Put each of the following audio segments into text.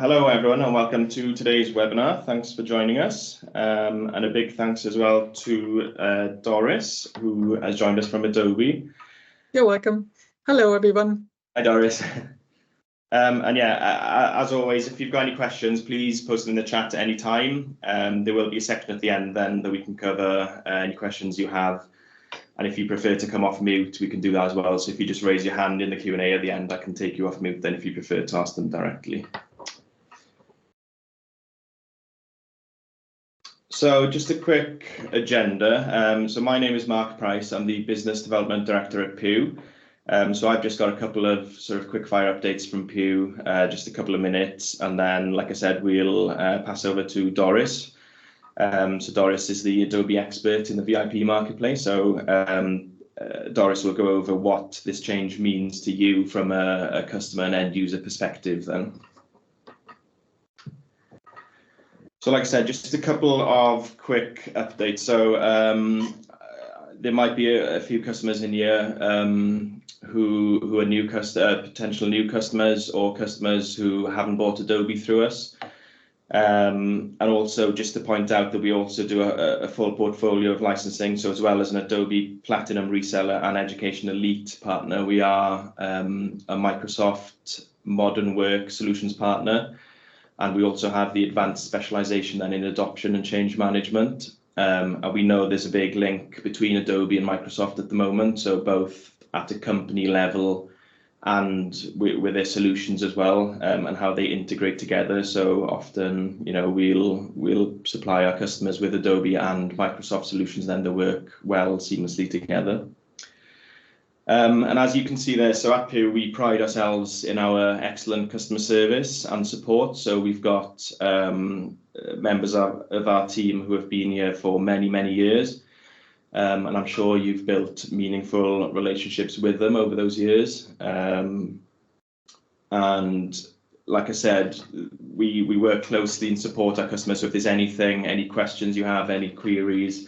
Hello everyone and welcome to today's webinar. Thanks for joining us and a big thanks as well to Doris, who has joined us from Adobe. You're welcome. Hello everyone. Hi Doris. And yeah, as always, if you've got any questions, please post them in the chat at any time. There will be a section at the end then that we can cover any questions you have. And if you prefer to come off mute, we can do that as well. So if you just raise your hand in the Q&A at the end, I can take you off mute then if you prefer to ask them directly. So just a quick agenda. So my name is Mark Price. I'm the Business Development Director at Pugh. So I've just got a couple of sort of quick fire updates from Pugh, just a couple of minutes. And then, like I said, we'll pass over to Doris. So Doris is the Adobe expert in the VIP marketplace. So Doris will go over what this change means to you from a customer and end user perspective then. So like I said, just a couple of quick updates. So there might be a few customers in here who are new potential new customers or customers who haven't bought Adobe through us. And also just to point out that we also do a full portfolio of licensing. So as well as an Adobe Platinum reseller and Education Elite partner, we are a Microsoft Modern Work Solutions partner. And we also have the advanced specialization then in adoption and change management. And we know there's a big link between Adobe and Microsoft at the moment. So both at a company level and with their solutions as well, and how they integrate together. So often, you know, we'll supply our customers with Adobe and Microsoft solutions, then they work well seamlessly together. And as you can see there, so at Pugh, we pride ourselves in our excellent customer service and support. So we've got members of our team who have been here for many, many years. And I'm sure you've built meaningful relationships with them over those years. And like I said, we work closely and support our customers. So if there's anything, any questions you have, any queries,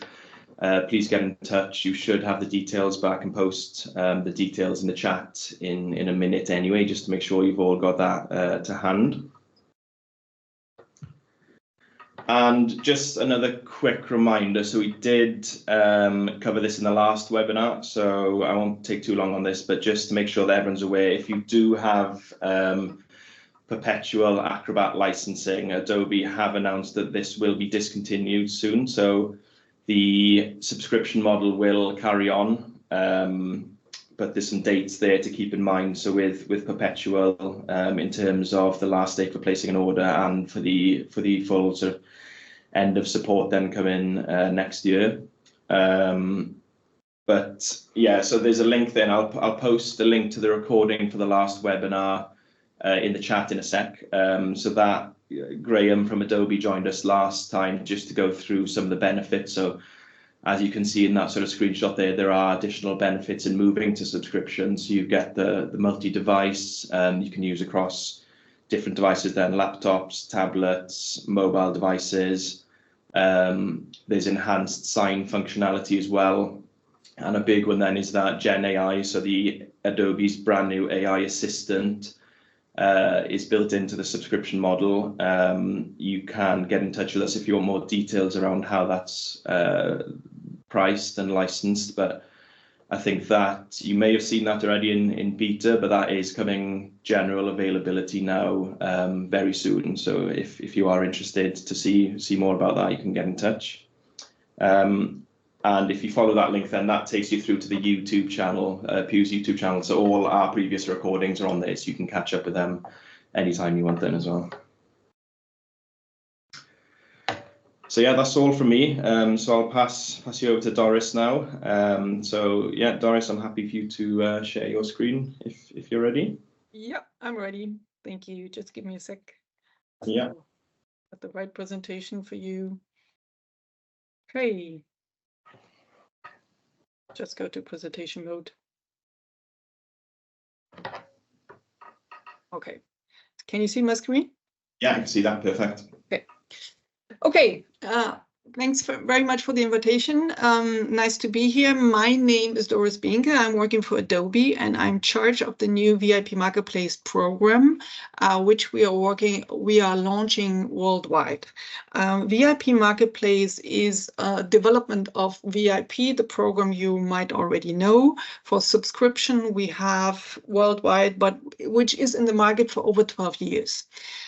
please get in touch. You should have the details, but I can post the details in the chat in a minute anyway, just to make sure you've all got that to hand. And just another quick reminder, so we did cover this in the last webinar, so I won't take too long on this, but just to make sure that everyone's aware, if you do have perpetual Acrobat licensing, Adobe have announced that this will be discontinued soon. So the subscription model will carry on, but there's some dates there to keep in mind. So with perpetual, in terms of the last date for placing an order and for the full sort of end of support then come in next year. But yeah, so there's a link then. I'll post the link to the recording for the last webinar in the chat in a sec. So that Graham from Adobe joined us last time just to go through some of the benefits. So as you can see in that sort of screenshot there are additional benefits in moving to subscriptions. So you get the multi-device, you can use across different devices then, laptops, tablets, mobile devices. There's enhanced sign functionality as well. And a big one then is that Gen AI, so the Adobe's brand new AI assistant is built into the subscription model. You can get in touch with us if you want more details around how that's priced and licensed, but I think that you may have seen that already in beta, but that is coming general availability now very soon. So if you are interested to see more about that, you can get in touch. And if you follow that link, then that takes you through to the YouTube channel, Pugh's YouTube channel. So all our previous recordings are on there, so you can catch up with them anytime you want then as well. So yeah, that's all from me. So I'll pass you over to Doris now. So yeah, Doris, I'm happy for you to share your screen if you're ready. Yeah, I'm ready. Thank you. Just give me a sec. Yeah. Got the right presentation for you. Okay. Just go to presentation mode. Okay. Can you see my screen? Yeah, I can see that. Perfect. Okay. Okay. Thanks very much for the invitation. Nice to be here. My name is Doris Behnke. I'm working for Adobe, and I'm in charge of the new VIP Marketplace program, which we are launching worldwide. VIP Marketplace is a development of VIP, the program you might already know. For subscription, we have worldwide, but which is in the market for over 12 years.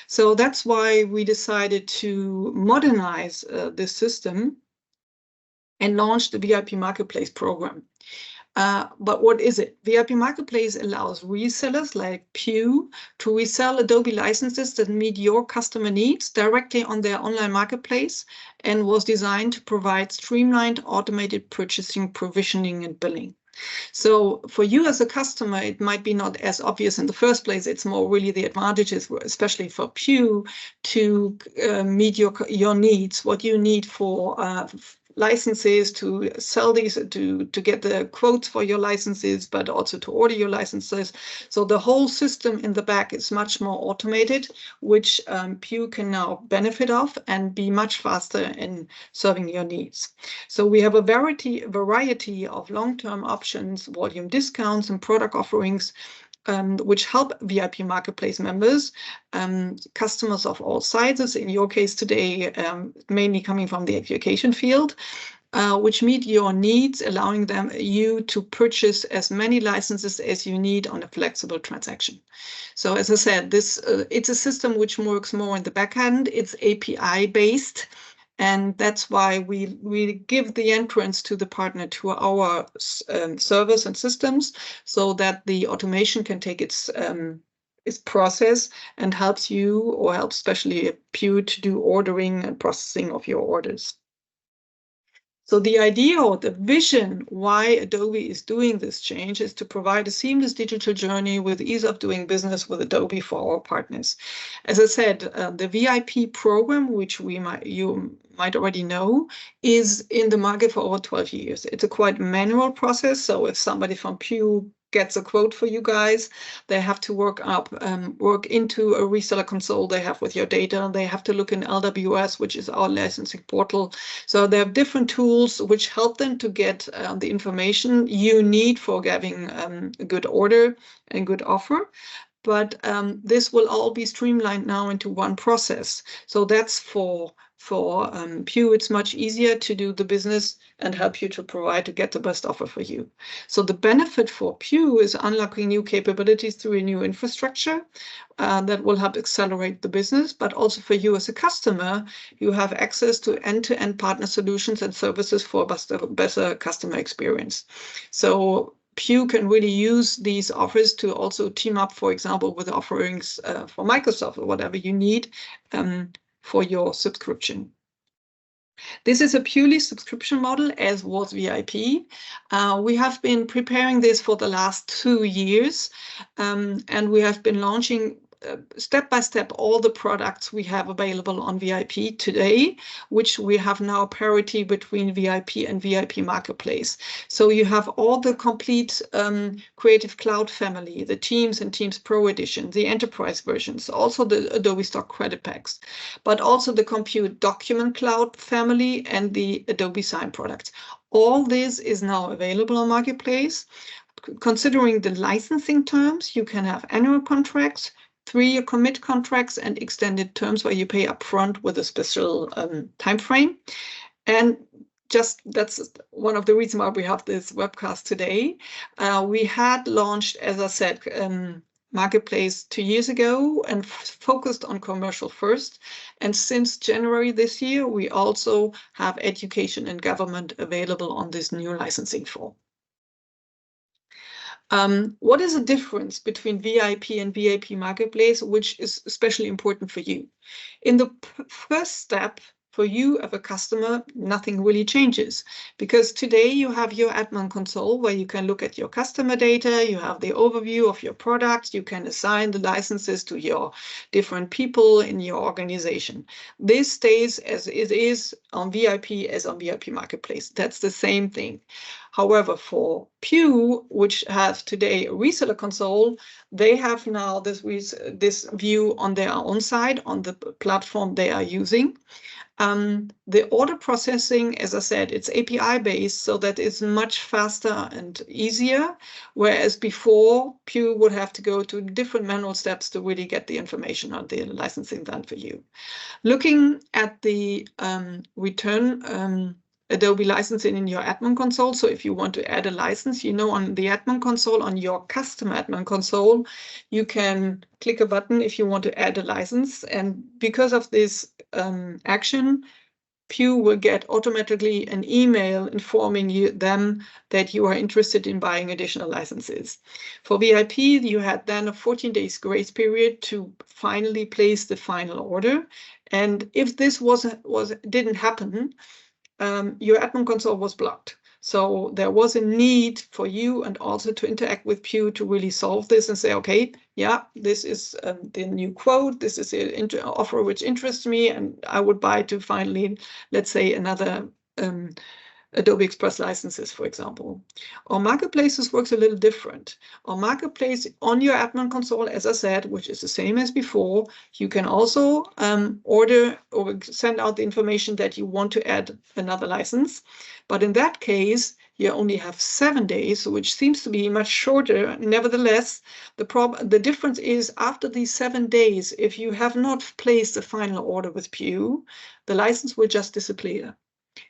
So that's why we decided to modernize this system and launch the VIP Marketplace program. But what is it? VIP Marketplace allows resellers like Pugh to resell Adobe licenses that meet your customer needs directly on their online marketplace, and was designed to provide streamlined automated purchasing, provisioning, and billing. So for you as a customer, it might be not as obvious in the first place. It's more really the advantages, especially for Pugh, to meet your needs, what you need for licenses, to sell these, to get the quotes for your licenses, but also to order your licenses. So the whole system in the back is much more automated, which Pugh can now benefit of and be much faster in serving your needs. So we have a variety of long-term options, volume discounts, and product offerings, which help VIP Marketplace members, customers of all sizes, in your case today, mainly coming from the education field, which meet your needs, allowing you to purchase as many licenses as you need on a flexible transaction. So as I said, it's a system which works more in the back end. It's API based. And that's why we give the entrance to the partner to our servers and systems, so that the automation can take its process and helps you, or helps especially Pugh, to do ordering and processing of your orders. So the idea or the vision why Adobe is doing this change is to provide a seamless digital journey with ease of doing business with Adobe for our partners. As I said, the VIP program, which you might already know, is in the market for over 12 years. It's a quite manual process. So if somebody from Pugh gets a quote for you guys, they have to work into a reseller console they have with your data. They have to look in LWS, which is our licensing portal. So they have different tools which help them to get the information you need for getting a good order and good offer. But this will all be streamlined now into one process. So that's for Pugh, it's much easier to do the business and help you to get the best offer for you. So the benefit for Pugh is unlocking new capabilities through a new infrastructure that will help accelerate the business, but also for you as a customer, you have access to end-to-end partner solutions and services for a better customer experience. So Pugh can really use these offers to also team up, for example, with offerings for Microsoft or whatever you need for your subscription. This is a purely subscription model, as was VIP. We have been preparing this for the last 2 years, and we have been launching step by step all the products we have available on VIP today, which we have now parity between VIP and VIP Marketplace. So you have all the complete Creative Cloud family, the Teams and Teams Pro Edition, the enterprise versions, also the Adobe Stock Credit Packs, but also the Compute Document Cloud family and the Adobe Sign products. All this is now available on Marketplace. Considering the licensing terms, you can have annual contracts, 3-year commit contracts, and extended terms where you pay upfront with a special time frame. And that's one of the reasons why we have this webcast today. We had launched, as I said, Marketplace 2 years ago and focused on commercial first. And since January this year, we also have education and government available on this new licensing form. What is the difference between VIP and VIP Marketplace, which is especially important for you? In the first step, for you as a customer, nothing really changes, because today you have your admin console where you can look at your customer data, you have the overview of your products, you can assign the licenses to your different people in your organization. This stays as it is on VIP as on VIP Marketplace. That's the same thing. However, for Pugh, which has today a reseller console, they have now this view on their own side, on the platform they are using. The order processing, as I said, it's API based, so that it's much faster and easier, whereas before Pugh would have to go to different manual steps to really get the information on the licensing done for you. Looking at the return Adobe licensing in your admin console. So if you want to add a license, you know, on the admin console, on your custom admin console, you can click a button if you want to add a license. And because of this action, Pugh will get automatically an email informing them that you are interested in buying additional licenses. For VIP, you had then a 14 days grace period to finally place the final order. And if this didn't happen, your admin console was blocked. So there was a need for you and also to interact with Pugh to really solve this and say, okay, yeah, this is the new quote, this is the offer which interests me, and I would buy to finally, let's say, another Adobe Express licenses, for example. Our marketplaces works a little different. Our marketplace on your admin console, as I said, which is the same as before, you can also order or send out the information that you want to add another license. But in that case, you only have 7 days, which seems to be much shorter. Nevertheless, the difference is after these 7 days, if you have not placed a final order with Pugh, the license will just disappear.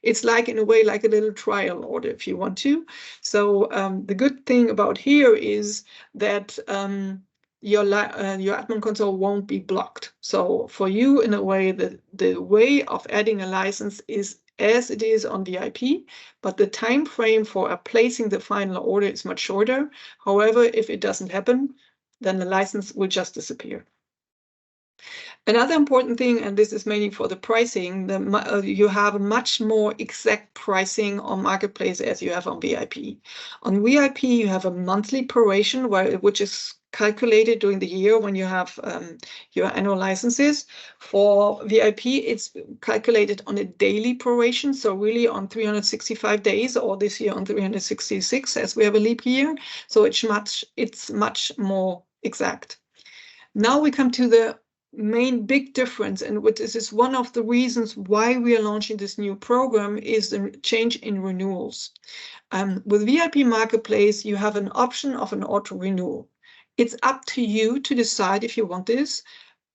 It's like, in a way, like a little trial order if you want to. So the good thing about here is that your admin console won't be blocked. So for you, in a way, the way of adding a license is as it is on VIP, but the time frame for placing the final order is much shorter. However, if it doesn't happen, then the license will just disappear. Another important thing, and this is mainly for the pricing, you have a much more exact pricing on Marketplace as you have on VIP. On VIP, you have a monthly proration, which is calculated during the year when you have your annual licenses. For VIP, it's calculated on a daily proration, so really on 365 days, or this year on 366, as we have a leap year. So it's much more exact. Now we come to the main big difference, and this is one of the reasons why we are launching this new program, is the change in renewals. With VIP Marketplace, you have an option of an auto renewal. It's up to you to decide if you want this.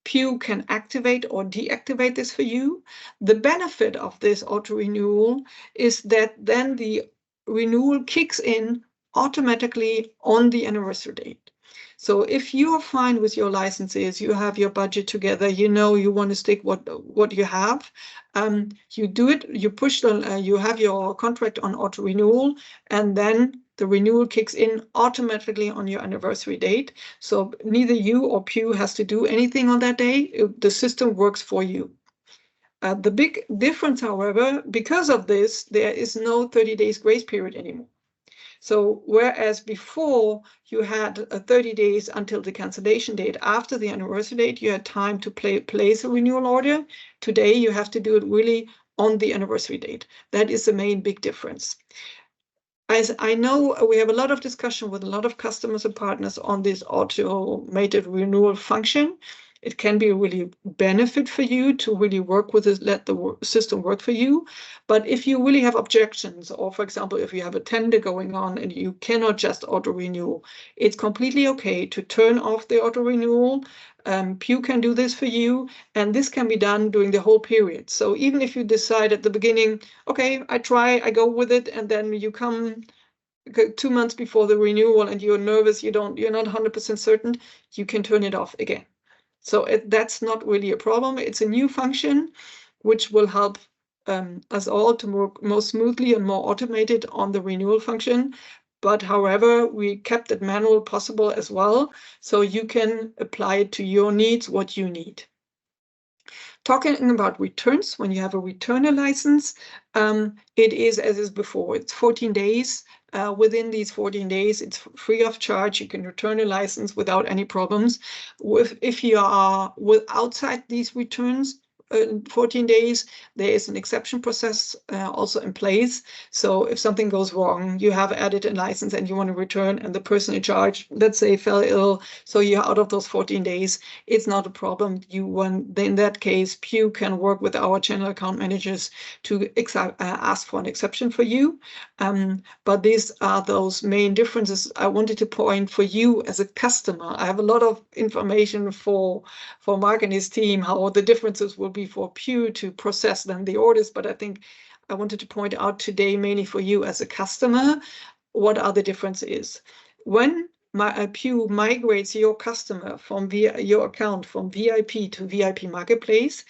Pugh can activate or deactivate this for you. The benefit of this auto renewal is that then the renewal kicks in automatically on the anniversary date. So if you are fine with your licenses, you have your budget together, you know you want to stick what you have, you do it, you push you have your contract on auto renewal, and then the renewal kicks in automatically on your anniversary date. So neither you or Pugh has to do anything on that day. The system works for you. The big difference, however, because of this, there is no 30 days grace period anymore. So whereas before you had 30 days until the cancellation date, after the anniversary date, you had time to place a renewal order. Today, you have to do it really on the anniversary date. That is the main big difference. As I know, we have a lot of discussion with a lot of customers and partners on this automated renewal function. It can be a really benefit for you to really work with it, let the system work for you. But if you really have objections, or for example, if you have a tender going on and you cannot just auto renew, it's completely okay to turn off the auto renewal. Pugh can do this for you, and this can be done during the whole period. So even if you decide at the beginning, okay, I go with it, and then you come 2 months before the renewal and you're nervous, you're not 100% certain, you can turn it off again. So that's not really a problem. It's a new function which will help us all to work more smoothly and more automated on the renewal function. But however, we kept it manual possible as well, so you can apply it to your needs, what you need. Talking about returns, when you have a returner license, it is as is before. It's 14 days. Within these 14 days, it's free of charge. You can return a license without any problems. If you are outside these returns, 14 days, there is an exception process also in place. So if something goes wrong, you have added a license and you want to return, and the person in charge, let's say, fell ill, so you're out of those 14 days, it's not a problem. In that case, Pugh can work with our channel account managers to ask for an exception for you. But these are those main differences I wanted to point for you as a customer. I have a lot of information for Mark and his team, how the differences will be for Pugh to process then the orders, but I think I wanted to point out today mainly for you as a customer, what are the differences. When Pugh migrates your customer from your account from VIP to VIP Marketplace,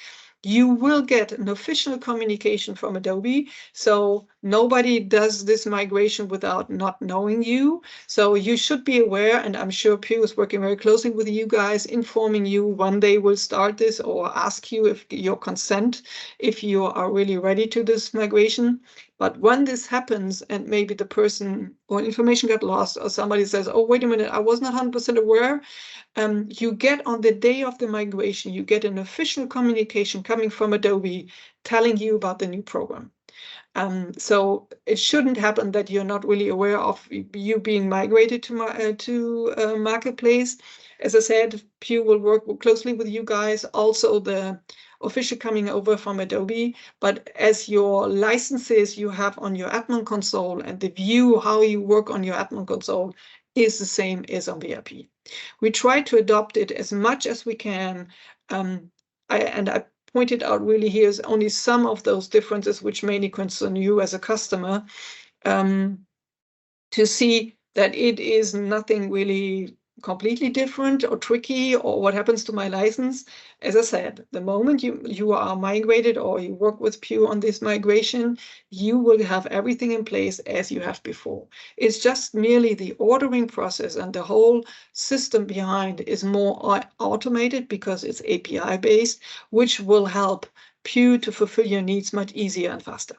you will get an official communication from Adobe. So nobody does this migration without not knowing you. So you should be aware, and I'm sure Pugh is working very closely with you guys, informing you when they will start this, or ask you if your consent, if you are really ready to this migration. But when this happens, and maybe the person or information got lost, or somebody says, oh, wait a minute, I was not 100% aware, you get on the day of the migration, you get an official communication coming from Adobe telling you about the new program. So it shouldn't happen that you're not really aware of you being migrated to Marketplace. As I said, Pugh will work closely with you guys. Also, the official coming over from Adobe, but as your licenses you have on your admin console and the view how you work on your admin console is the same as on VIP. We try to adopt it as much as we can. I pointed out really here is only some of those differences which mainly concern you as a customer, to see that it is nothing really completely different or tricky or what happens to my license. As I said, the moment you are migrated or you work with Pugh on this migration, you will have everything in place as you have before. It's just merely the ordering process, and the whole system behind is more automated because it's API based, which will help Pugh to fulfill your needs much easier and faster.